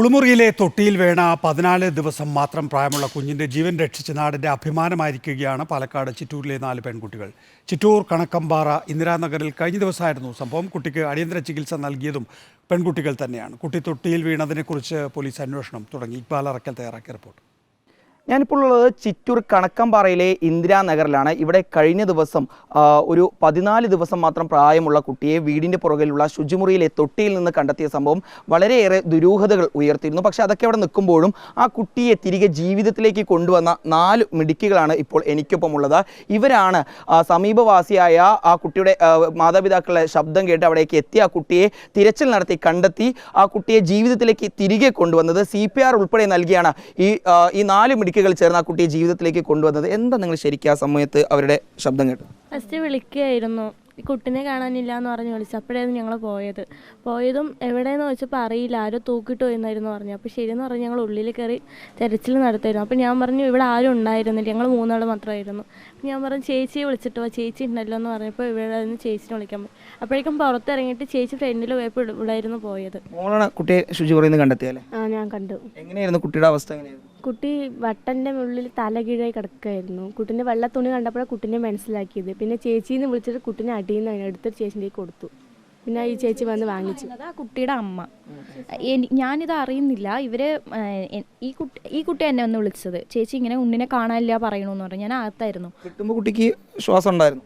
കുളിമുറിയിലെ തൊട്ടിയിൽ വീണ 14 ദിവസം മാത്രം പ്രായമുള്ള കുഞ്ഞിൻ്റെ ജീവൻ രക്ഷിച്ച നാടിൻ്റെ അഭിമാനമായിരിക്കുകയാണ് പാലക്കാട് ചിറ്റൂരിലെ 4 പെൺകുട്ടികൾ. ചിറ്റൂർ കണക്കമ്പാറ ഇന്ദിരാനഗറിൽ കഴിഞ്ഞ ദിവസമായിരുന്നു സംഭവം. കുട്ടിക്ക് അടിയന്തര ചികിത്സ നൽകിയതും പെൺകുട്ടികൾ തന്നെയാണ്. കുട്ടി തൊട്ടിയിൽ വീണതിനെക്കുറിച്ച് പോലീസ് അന്വേഷണം തുടങ്ങി. ഇക്ബാൽ അറക്കൽ തയ്യാറാക്കിയ റിപ്പോർട്ട്. ഞാനിപ്പോൾ ഉള്ളത് ചിറ്റൂർ കണക്കമ്പാറയിലെ ഇന്ദിരാനഗറിലാണ്. ഇവിടെ കഴിഞ്ഞ ദിവസം ഒരു 14 ദിവസം മാത്രം പ്രായമുള്ള കുട്ടിയെ വീടിൻ്റെ പുറകിലുള്ള ശുചിമുറിയിലെ തൊട്ടിയിൽ നിന്ന് കണ്ടെത്തിയ സംഭവം വളരെയേറെ ദുരൂഹതകൾ ഉയർത്തിയിരുന്നു. പക്ഷേ അതൊക്കെ അവിടെ നിൽക്കുമ്പോഴും ആ കുട്ടിയെ തിരികെ ജീവിതത്തിലേക്ക് കൊണ്ടുവന്ന 4 മിടുക്കികളാണ് ഇപ്പോൾ എനിക്കൊപ്പം ഉള്ളത്. ഇവരാണ് സമീപവാസിയായ ആ കുട്ടിയുടെ മാതാപിതാക്കളുടെ ശബ്ദം കേട്ട് അവിടേക്ക് എത്തി ആ കുട്ടിയെ തിരച്ചിൽ നടത്തി കണ്ടെത്തി ആ കുട്ടിയെ ജീവിതത്തിലേക്ക് തിരികെ കൊണ്ടുവന്നത്. CPR ഉൾപ്പെടെ നൽകിയാണ് ഈ 4 മിടുക്കികൾ ചേർന്ന് ആ കുട്ടിയെ ജീവിതത്തിലേക്ക് കൊണ്ടുവന്നത്. എന്താ നിങ്ങൾ ശരിക്കും ആ സമയത്ത് അവരുടെ ശബ്ദം കേട്ടു? ഫസ്റ്റ് വിളിക്കുകയായിരുന്നു, കുട്ടിനെ കാണാനില്ല എന്ന് പറഞ്ഞ് വിളിച്ചു. അപ്പോഴായിരുന്നു ഞങ്ങൾ പോയതും എവിടെയെന്ന് വെച്ചപ്പോൾ അറിയില്ല, ആരോ തൂക്കിട്ട് പോയെന്നായിരുന്നു പറഞ്ഞു. അപ്പോൾ ശരിയെന്ന് പറഞ്ഞ് ഞങ്ങൾ ഉള്ളിൽ കയറി തെരച്ചിൽ നടത്തായിരുന്നു. അപ്പോൾ ഞാൻ പറഞ്ഞു ഇവിടെ ആരും ഉണ്ടായിരുന്നില്ല, ഞങ്ങൾ 3 ആൾ മാത്രമായിരുന്നു. ഞാൻ പറഞ്ഞു ചേച്ചിയെ വിളിച്ചിട്ട് പോ, ചേച്ചി ഉണ്ടല്ലോ എന്ന് പറഞ്ഞപ്പോൾ ഇവിടെ നിന്ന് ചേച്ചിനെ വിളിക്കാൻ പോയി. അപ്പോഴേക്കും പുറത്തിറങ്ങിയിട്ട് ചേച്ചി ഫ്രണ്ടിൽ പോയപ്പോൾ ഇവിടെയായിരുന്നു പോയത്. മോളാണ് കുട്ടിയെ ശുചിമുറിയിൽ നിന്ന് കണ്ടെത്തിയല്ലേ? ഞാൻ കണ്ടു. എങ്ങനെയായിരുന്നു കുട്ടിയുടെ അവസ്ഥ? എങ്ങനെയായിരുന്നു? കുട്ടി വട്ടൻ്റെ ഉള്ളിൽ തല കീഴായി കിടക്കുകയായിരുന്നു. കുട്ടീൻ്റെ വെള്ള തുണി കണ്ടപ്പോഴാണ് കുട്ടീനെ മനസ്സിലാക്കിയത്. പിന്നെ ചേച്ചീന്ന് വിളിച്ചിട്ട് കുട്ടീനെ അടിയിൽ നിന്ന് എടുത്തിട്ട് ചേച്ചിൻ്റെ കൊടുത്തു. പിന്നെ ഈ ചേച്ചി വന്ന് വാങ്ങിച്ചു. ആ കുട്ടിയുടെ അമ്മ. ഞാനിത് അറിയുന്നില്ല. ഇവര് ഈ കുട്ടി എന്നെ ഒന്ന് വിളിച്ചത്, ചേച്ചി ഇങ്ങനെ ഉണ്ണിനെ കാണാനില്ല പറയണമെന്ന് പറഞ്ഞു. ഞാൻ അകത്തായിരുന്നു. കിട്ടുമ്പോൾ കുട്ടിക്ക് ശ്വാസം ഉണ്ടായിരുന്നു?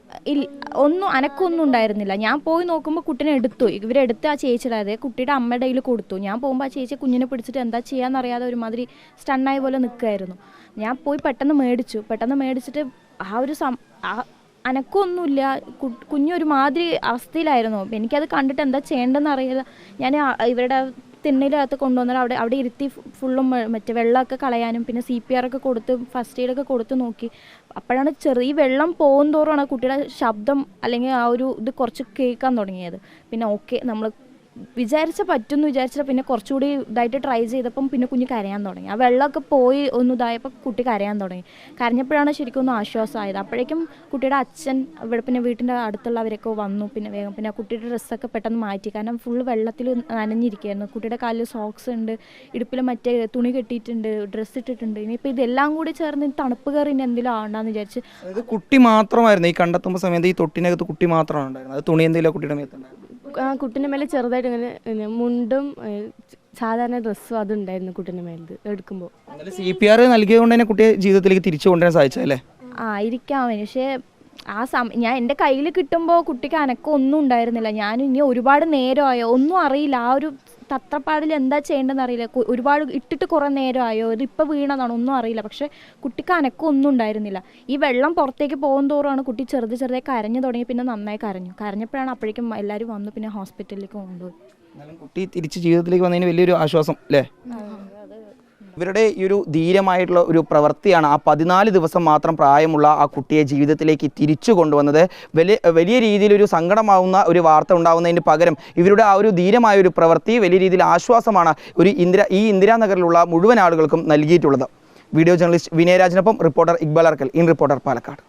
അനക്കൊന്നും ഉണ്ടായിരുന്നില്ല. ഞാൻ പോയി നോക്കുമ്പോൾ കുട്ടീനെ എടുത്തു. ഇവരെടുത്ത് ആ ചേച്ചിയുടെ അതെ കുട്ടിയുടെ അമ്മയുടെ കയ്യിൽ കൊടുത്തു. ഞാൻ പോകുമ്പോൾ ആ ചേച്ചി കുഞ്ഞിനെ പിടിച്ചിട്ട് എന്താ ചെയ്യാന്നറിയാതെ ഒരുമാതിരി സ്റ്റണ്ണായ പോലെ നിൽക്കുമായിരുന്നു. ഞാൻ പോയി പെട്ടെന്ന് മേടിച്ചിട്ട് ആ ഒരു അനക്കൊന്നുമില്ല, കുഞ്ഞൊരുമാതിരി അവസ്ഥയിലായിരുന്നു. എനിക്കത് കണ്ടിട്ട് എന്താ ചെയ്യേണ്ടതെന്ന് അറിയില്ല. ഞാൻ ഇവരുടെ തിണ്ണയിലകത്ത് കൊണ്ടുവന്നാൽ അവിടെ ഇരുത്തി ഫുള്ളും മറ്റേ വെള്ളമൊക്കെ കളയാനും പിന്നെ CPR ഒക്കെ കൊടുത്ത് ഫസ്റ്റ് എയ്ഡൊക്കെ കൊടുത്ത് നോക്കി. അപ്പോഴാണ് ചെറിയ വെള്ളം പോകും തോറുമാണ് കുട്ടിയുടെ ശബ്ദം അല്ലെങ്കിൽ ആ ഒരു ഇത് കുറച്ച് കേൾക്കാൻ തുടങ്ങിയത്. പിന്നെ ഓക്കെ നമ്മൾ പറ്റുമെന്ന് വിചാരിച്ചിട്ട് പിന്നെ കുറച്ചുകൂടി ഇതായിട്ട് ട്രൈ ചെയ്തപ്പം പിന്നെ കുഞ്ഞ് കരയാൻ തുടങ്ങി. ആ വെള്ളമൊക്കെ പോയി ഒന്ന് ഇതായപ്പോൾ കുട്ടി കരയാൻ തുടങ്ങി. കരഞ്ഞപ്പോഴാണ് ശരിക്കും ഒന്ന് ആശ്വാസമായത്. അപ്പോഴേക്കും കുട്ടിയുടെ അച്ഛൻ ഇവിടെ പിന്നെ വീട്ടിൻ്റെ അടുത്തുള്ളവരൊക്കെ വന്നു. പിന്നെ വേഗം പിന്നെ കുട്ടിയുടെ ഡ്രസ്സൊക്കെ പെട്ടെന്ന് മാറ്റി. കാരണം ഫുള്ള് വെള്ളത്തിൽ നനഞ്ഞിരിക്കുകയായിരുന്നു. കുട്ടിയുടെ കാലിൽ സോക്സ് ഉണ്ട്, ഇടുപ്പിൽ മറ്റേ തുണി കെട്ടിയിട്ടുണ്ട്, ഡ്രസ്സ് ഇട്ടിട്ടുണ്ട്. ഇനിയിപ്പോൾ ഇതെല്ലാം കൂടി ചേർന്ന് തണുപ്പ് കയറി ഇനി എന്തെങ്കിലും ആവണ്ടെന്ന് വിചാരിച്ച്. അത് കുട്ടി മാത്രമായിരുന്നു ഈ കണ്ടെത്തുമ്പോൾ സമയത്ത് ഈ തൊട്ടിനകത്ത് കുട്ടി മാത്രമാണ് ഉണ്ടായിരുന്നത്? അത് തുണി എന്തെങ്കിലും കുട്ടിയുടെ മേത്തുണ്ടായിരുന്നു? കുട്ടീൻ്റെ മേലെ ചെറുതായിട്ട് ഇങ്ങനെ മുണ്ടും സാധാരണ ഡ്രസ്സും അതുണ്ടായിരുന്നു കുട്ടീൻ്റെ മേലത് എടുക്കുമ്പോൾ. CPR നൽകിയത് കൊണ്ട് തന്നെ കുട്ടിയെ ജീവിതത്തിലേക്ക് തിരിച്ചു കൊണ്ടുവരാൻ സാധിച്ചല്ലേ? ആയിരിക്കാം. പക്ഷേ ഞാൻ എൻ്റെ കയ്യിൽ കിട്ടുമ്പോൾ കുട്ടിക്ക് അനക്കൊന്നും ഉണ്ടായിരുന്നില്ല. ഞാൻ ഇനി ഒരുപാട് നേരമായോ ഒന്നും അറിയില്ല. ആ ഒരു തത്രപ്പാടിൽ എന്താ ചെയ്യേണ്ടതെന്ന് അറിയില്ല. ഒരുപാട് ഇട്ടിട്ട് കുറേ നേരമായോ ഇതിപ്പോൾ വീണതാണോ ഒന്നും അറിയില്ല. പക്ഷേ കുട്ടിക്ക് അനക്കൊന്നും ഉണ്ടായിരുന്നില്ല. ഈ വെള്ളം പുറത്തേക്ക് പോകും തോറുമാണ് കുട്ടി ചെറുതായി കരഞ്ഞു തുടങ്ങി. പിന്നെ നന്നായി കരഞ്ഞപ്പോഴാണ് അപ്പോഴേക്കും എല്ലാവരും വന്നു പിന്നെ ഹോസ്പിറ്റലിലേക്ക് കൊണ്ടുപോയി. കുട്ടി തിരിച്ച് ജീവിതത്തിലേക്ക് വന്നതിന് വലിയൊരു ആശ്വാസം അല്ലേ? ഇവരുടെ ഈ ഒരു ധീരമായിട്ടുള്ള ഒരു പ്രവൃത്തിയാണ് ആ 14 ദിവസം മാത്രം പ്രായമുള്ള ആ കുട്ടിയെ ജീവിതത്തിലേക്ക് തിരിച്ചു കൊണ്ടുവന്നത്. വലിയ രീതിയിലൊരു സങ്കടമാവുന്ന ഒരു വാർത്ത ഉണ്ടാകുന്നതിന് പകരം ഇവരുടെ ആ ഒരു ധീരമായ ഒരു പ്രവൃത്തി വലിയ രീതിയിൽ ആശ്വാസമാണ് ഈ ഇന്ദിരാനഗറിലുള്ള മുഴുവൻ ആളുകൾക്കും നൽകിയിട്ടുള്ളത്. വീഡിയോ ജേർണലിസ്റ്റ് വിനയരാജിനൊപ്പം reporter Iqbal Arakkal, in reporter, Palakkad.